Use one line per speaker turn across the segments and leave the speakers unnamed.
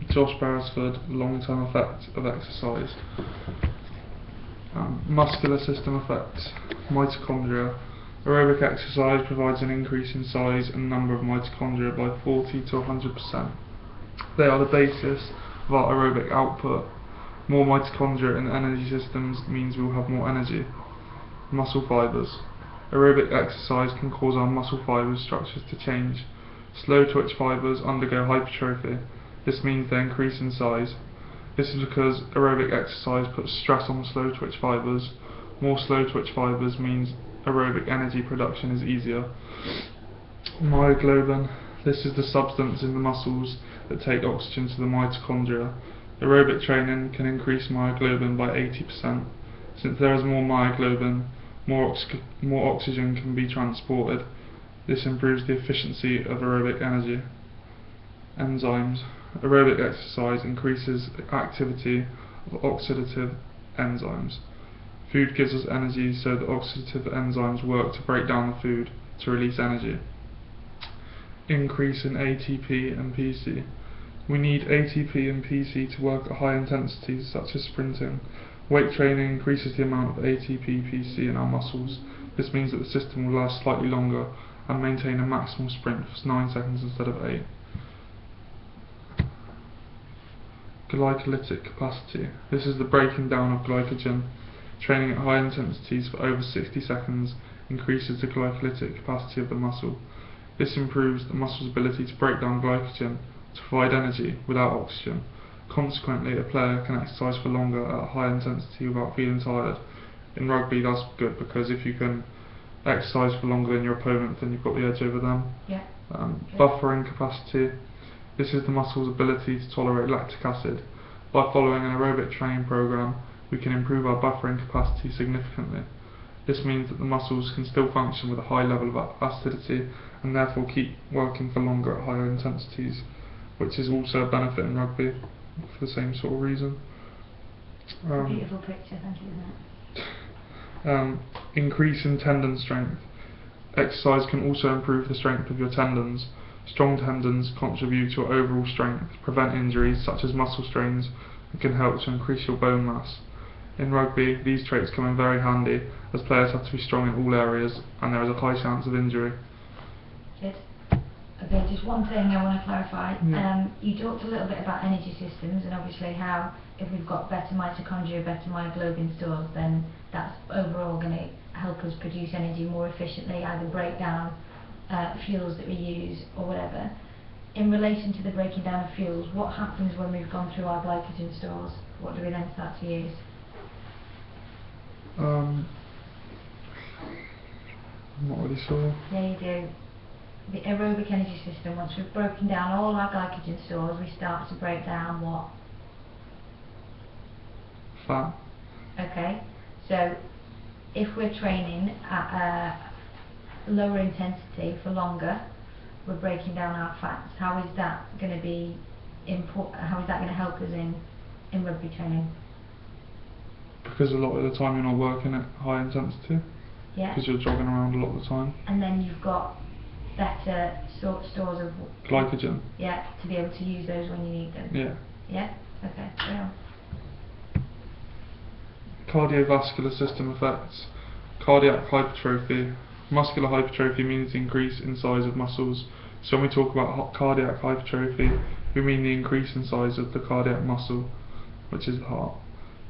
Josh Beresford, long-term effect of exercise. Muscular system effects. Mitochondria. Aerobic exercise provides an increase in size and number of mitochondria by 40 to 100%. They are the basis of our aerobic output. More mitochondria in the energy systems means we will have more energy. Muscle fibers. Aerobic exercise can cause our muscle fibers structures to change. Slow twitch fibers undergo hypertrophy. This means they increase in size. This is because aerobic exercise puts stress on the slow twitch fibers. More slow twitch fibers means aerobic energy production is easier. Myoglobin. This is the substance in the muscles that take oxygen to the mitochondria. Aerobic training can increase myoglobin by 80%. Since there is more myoglobin, more oxygen can be transported. This improves the efficiency of aerobic energy. Enzymes. Aerobic exercise increases activity of oxidative enzymes. Food gives us energy, so the oxidative enzymes work to break down the food to release energy. Increase in ATP and PC. We need ATP and PC to work at high intensities such as sprinting. Weight training increases the amount of ATP-PC in our muscles. This means that the system will last slightly longer and maintain a maximal sprint for 9 seconds instead of 8. Glycolytic capacity. This is the breaking down of glycogen. Training at high intensities for over 60 seconds increases the glycolytic capacity of the muscle. This improves the muscle's ability to break down glycogen to provide energy without oxygen. Consequently, a player can exercise for longer at a high intensity without feeling tired. In rugby, that's good because if you can exercise for longer than your opponent, then you've got the edge over them.
Yeah.
Buffering capacity. This is the muscle's ability to tolerate lactic acid. By following an aerobic training program, we can improve our buffering capacity significantly. This means that the muscles can still function with a high level of acidity and therefore keep working for longer at higher intensities, which is also a benefit in rugby for the same sort of reason.
Beautiful picture, thank you for that.
Increase in tendon strength. Exercise can also improve the strength of your tendons. Strong tendons contribute to your overall strength, prevent injuries such as muscle strains, and can help to increase your bone mass. In rugby, these traits come in very handy as players have to be strong in all areas and there is a high chance of injury.
Good. Okay, just one thing I want to clarify.
Yeah.
You talked a little bit about energy systems and obviously how if we've got better mitochondria, better myoglobin stores, then that's overall going to help us produce energy more efficiently, either break down fuels that we use or whatever. In relation to the breaking down of fuels, what happens when we've gone through our glycogen stores? What do we then start to use?
I'm not really sure.
Yeah, you do. The aerobic energy system, once we've broken down all our glycogen stores, we start to break down what?
Fat.
Okay, so if we're training at a lower intensity for longer, we're breaking down our fats. How is that going to be how is that going to help us in rugby training?
Because a lot of the time you're not working at high intensity.
Yeah.
Because you're jogging around a lot of the time.
And then you've got better stores of
glycogen.
Yeah, to be able to use those when you need them.
Yeah.
Yeah. Okay. Yeah.
Cardiovascular system effects. Cardiac hypertrophy. Muscular hypertrophy means the increase in size of muscles. So when we talk about cardiac hypertrophy, we mean the increase in size of the cardiac muscle, which is the heart.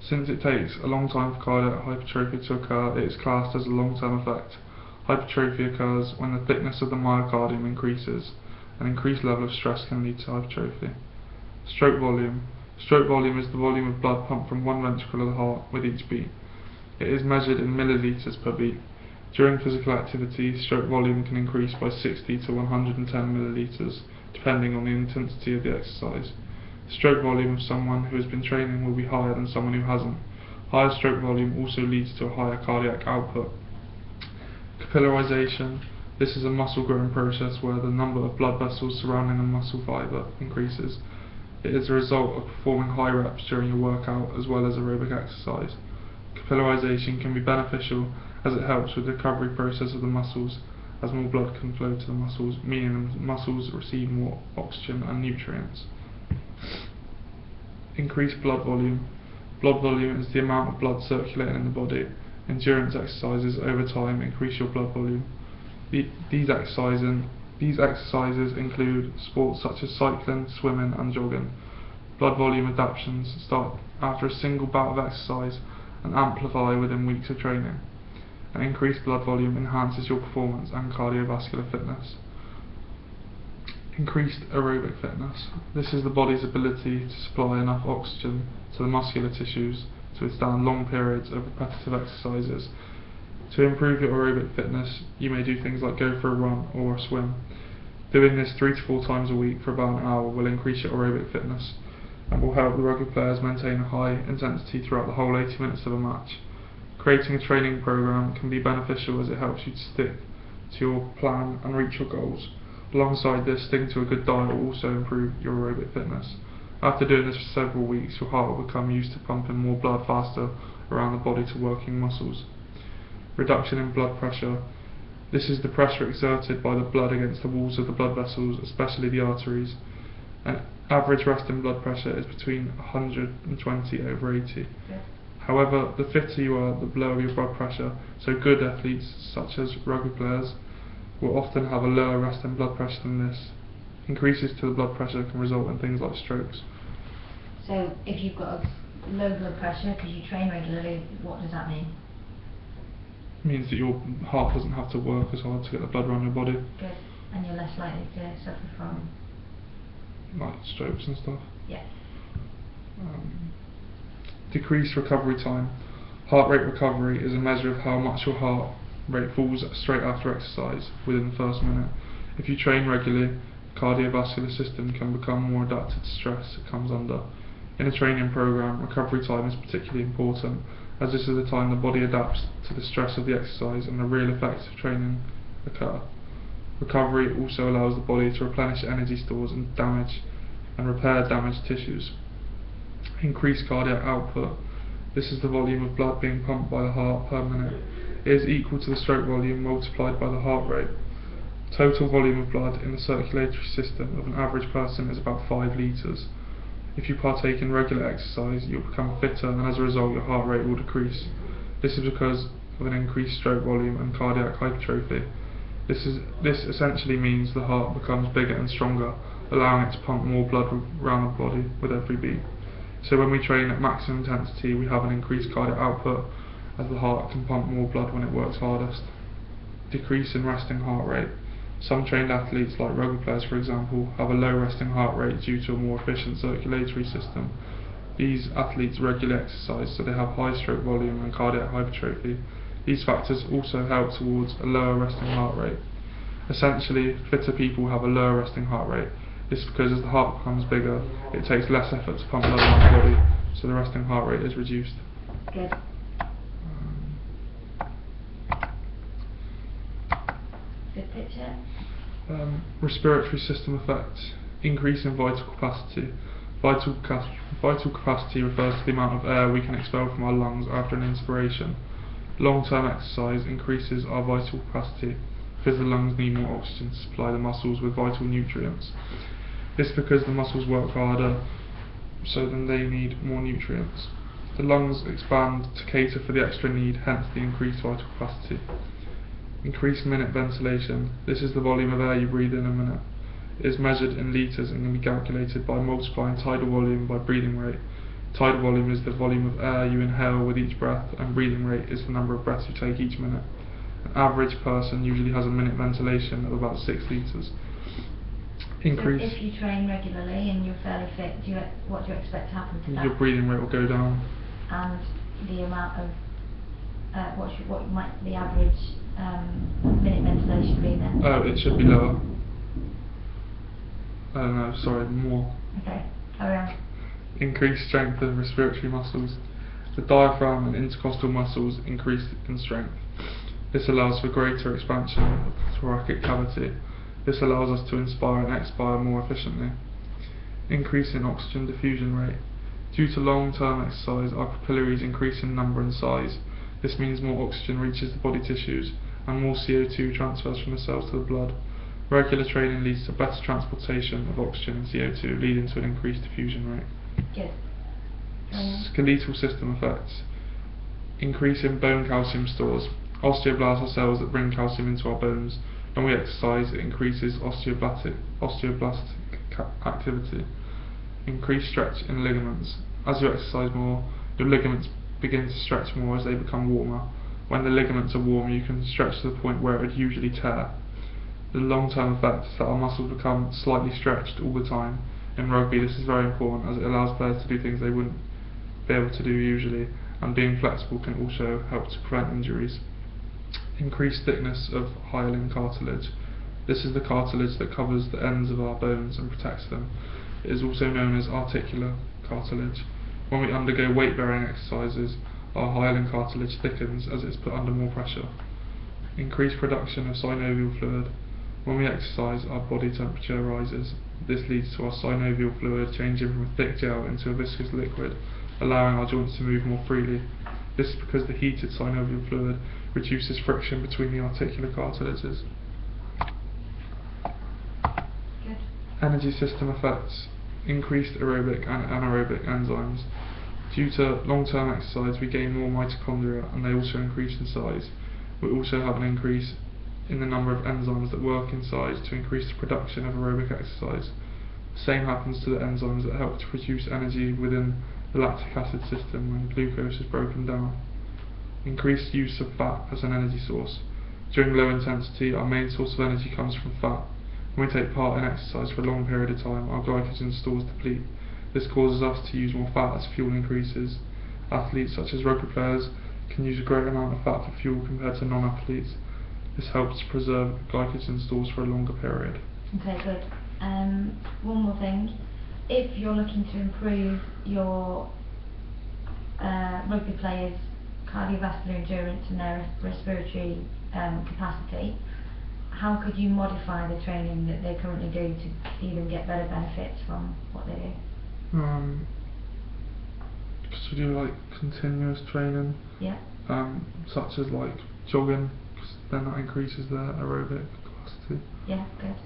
Since it takes a long time for cardiac hypertrophy to occur, it is classed as a long-term effect. Hypertrophy occurs when the thickness of the myocardium increases. An increased level of stress can lead to hypertrophy. Stroke volume. Stroke volume is the volume of blood pumped from one ventricle of the heart with each beat. It is measured in millilitres per beat. During physical activity, stroke volume can increase by 60 to 110 millilitres, depending on the intensity of the exercise. The stroke volume of someone who has been training will be higher than someone who hasn't. Higher stroke volume also leads to a higher cardiac output. Capillarization. This is a muscle growing process where the number of blood vessels surrounding a muscle fibre increases. It is a result of performing high reps during your workout as well as aerobic exercise. Capillarization can be beneficial as it helps with the recovery process of the muscles, as more blood can flow to the muscles, meaning the muscles receive more oxygen and nutrients. Increased blood volume. Blood volume is the amount of blood circulating in the body. Endurance exercises over time increase your blood volume. These exercises include sports such as cycling, swimming and jogging. Blood volume adaptations start after a single bout of exercise and amplify within weeks of training. An increased blood volume enhances your performance and cardiovascular fitness. Increased aerobic fitness. This is the body's ability to supply enough oxygen to the muscular tissues to withstand long periods of repetitive exercises. To improve your aerobic fitness, you may do things like go for a run or a swim. Doing this 3 to 4 times a week for about an hour will increase your aerobic fitness and will help the rugby players maintain a high intensity throughout the whole 80 minutes of a match. Creating a training program can be beneficial as it helps you to stick to your plan and reach your goals. Alongside this, sticking to a good diet will also improve your aerobic fitness. After doing this for several weeks, your heart will become used to pumping more blood faster around the body to working muscles. Reduction in blood pressure. This is the pressure exerted by the blood against the walls of the blood vessels, especially the arteries. An average resting blood pressure is between 120/80. However, the fitter you are, the lower your blood pressure, so good athletes, such as rugby players, will often have a lower resting blood pressure than this. Increases to the blood pressure can result in things like strokes.
So if you've got a low blood pressure because you train regularly, what does that mean?
It means that your heart doesn't have to work as hard to get the blood around your body.
Good. And you're less likely to suffer from...
like strokes and stuff.
Yeah.
Decreased recovery time. Heart rate recovery is a measure of how much your heart rate falls straight after exercise within the first minute. If you train regularly, the cardiovascular system can become more adapted to stress it comes under. In a training program, recovery time is particularly important, as this is the time the body adapts to the stress of the exercise and the real effects of training occur. Recovery also allows the body to replenish energy stores and repair damaged tissues. Increased cardiac output. This is the volume of blood being pumped by the heart per minute. It is equal to the stroke volume multiplied by the heart rate. Total volume of blood in the circulatory system of an average person is about 5 litres. If you partake in regular exercise, you'll become fitter and as a result your heart rate will decrease. This is because of an increased stroke volume and cardiac hypertrophy. This essentially means the heart becomes bigger and stronger, allowing it to pump more blood around the body with every beat. So when we train at maximum intensity, we have an increased cardiac output, as the heart can pump more blood when it works hardest. Decrease in resting heart rate. Some trained athletes, like rugby players for example, have a low resting heart rate due to a more efficient circulatory system. These athletes regularly exercise, so they have high stroke volume and cardiac hypertrophy. These factors also help towards a lower resting heart rate. Essentially, fitter people have a lower resting heart rate. This is because as the heart becomes bigger, it takes less effort to pump blood around the body, so the resting heart rate is reduced.
Good. Good picture.
Respiratory system effects. Increase in vital capacity. Vital capacity refers to the amount of air we can expel from our lungs after an inspiration. Long-term exercise increases our vital capacity because the lungs need more oxygen to supply the muscles with vital nutrients. This is because the muscles work harder, so then they need more nutrients. The lungs expand to cater for the extra need, hence the increased vital capacity. Increased minute ventilation. This is the volume of air you breathe in a minute. It is measured in litres and can be calculated by multiplying tidal volume by breathing rate. Tidal volume is the volume of air you inhale with each breath, and breathing rate is the number of breaths you take each minute. An average person usually has a minute ventilation of about 6 litres.
So if you train regularly and you're fairly fit, what do you expect to happen to that?
Your breathing rate will go down.
And the amount of what might the average minute ventilation be then?
Oh, it should be lower. Oh no, sorry, more.
Okay, carry on.
Increased strength of respiratory muscles. The diaphragm and intercostal muscles increase in strength. This allows for greater expansion of the thoracic cavity. This allows us to inspire and expire more efficiently. Increase in oxygen diffusion rate. Due to long-term exercise, our capillaries increase in number and size. This means more oxygen reaches the body tissues and more CO2 transfers from the cells to the blood. Regular training leads to better transportation of oxygen and CO2, leading to an increased diffusion rate.
Good.
Skeletal system effects. Increase in bone calcium stores. Osteoblasts are cells that bring calcium into our bones. When we exercise, it increases osteoblastic activity. Increased stretch in ligaments. As you exercise more, your ligaments begin to stretch more as they become warmer. When the ligaments are warm, you can stretch to the point where it would usually tear. The long-term effect is that our muscles become slightly stretched all the time. In rugby, this is very important as it allows players to do things they wouldn't be able to do usually, and being flexible can also help to prevent injuries. Increased thickness of hyaline cartilage. This is the cartilage that covers the ends of our bones and protects them. It is also known as articular cartilage. When we undergo weight-bearing exercises, our hyaline cartilage thickens as it is put under more pressure. Increased production of synovial fluid. When we exercise, our body temperature rises. This leads to our synovial fluid changing from a thick gel into a viscous liquid, allowing our joints to move more freely. This is because the heated synovial fluid reduces friction between the articular cartilages.
Good.
Energy system effects. Increased aerobic and anaerobic enzymes. Due to long-term exercise, we gain more mitochondria and they also increase in size. We also have an increase in the number of enzymes that work inside to increase the production of aerobic exercise. The same happens to the enzymes that help to produce energy within the lactic acid system when glucose is broken down. Increased use of fat as an energy source. During low intensity, our main source of energy comes from fat. When we take part in exercise for a long period of time, our glycogen stores deplete. This causes us to use more fat as fuel increases. Athletes such as rugby players can use a greater amount of fat for fuel compared to non-athletes. This helps preserve glycogen stores for a longer period.
Okay, good. One more thing. If you're looking to improve your rugby players' cardiovascular endurance and their respiratory capacity, how could you modify the training that they currently do to see them get better benefits from what they do?
Could you do like continuous training?
Yeah.
Such as like jogging, because then that increases their aerobic capacity.
Yeah, good.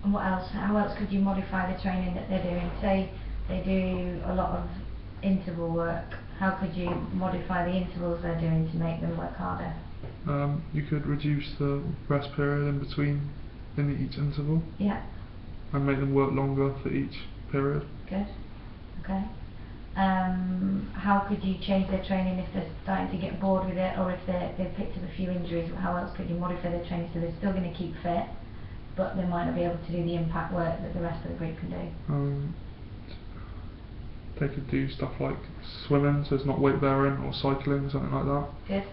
And what else? How else could you modify the training that they're doing? Say they do a lot of interval work. How could you modify the intervals they're doing to make them work harder?
You could reduce the rest period in between in each interval.
Yeah.
And make them work longer for each period.
Good. Okay. How could you change their training if they're starting to get bored with it, or if they've picked up a few injuries? How else could you modify their training so they're still going to keep fit, but they might not be able to do the impact work that the rest of the group can do?
They could do stuff like swimming, so it's not weight bearing, or cycling, something like that.
Good.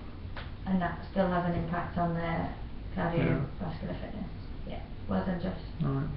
And that still has an impact on their cardiovascular fitness. Yeah. Well done, Josh.
Alright.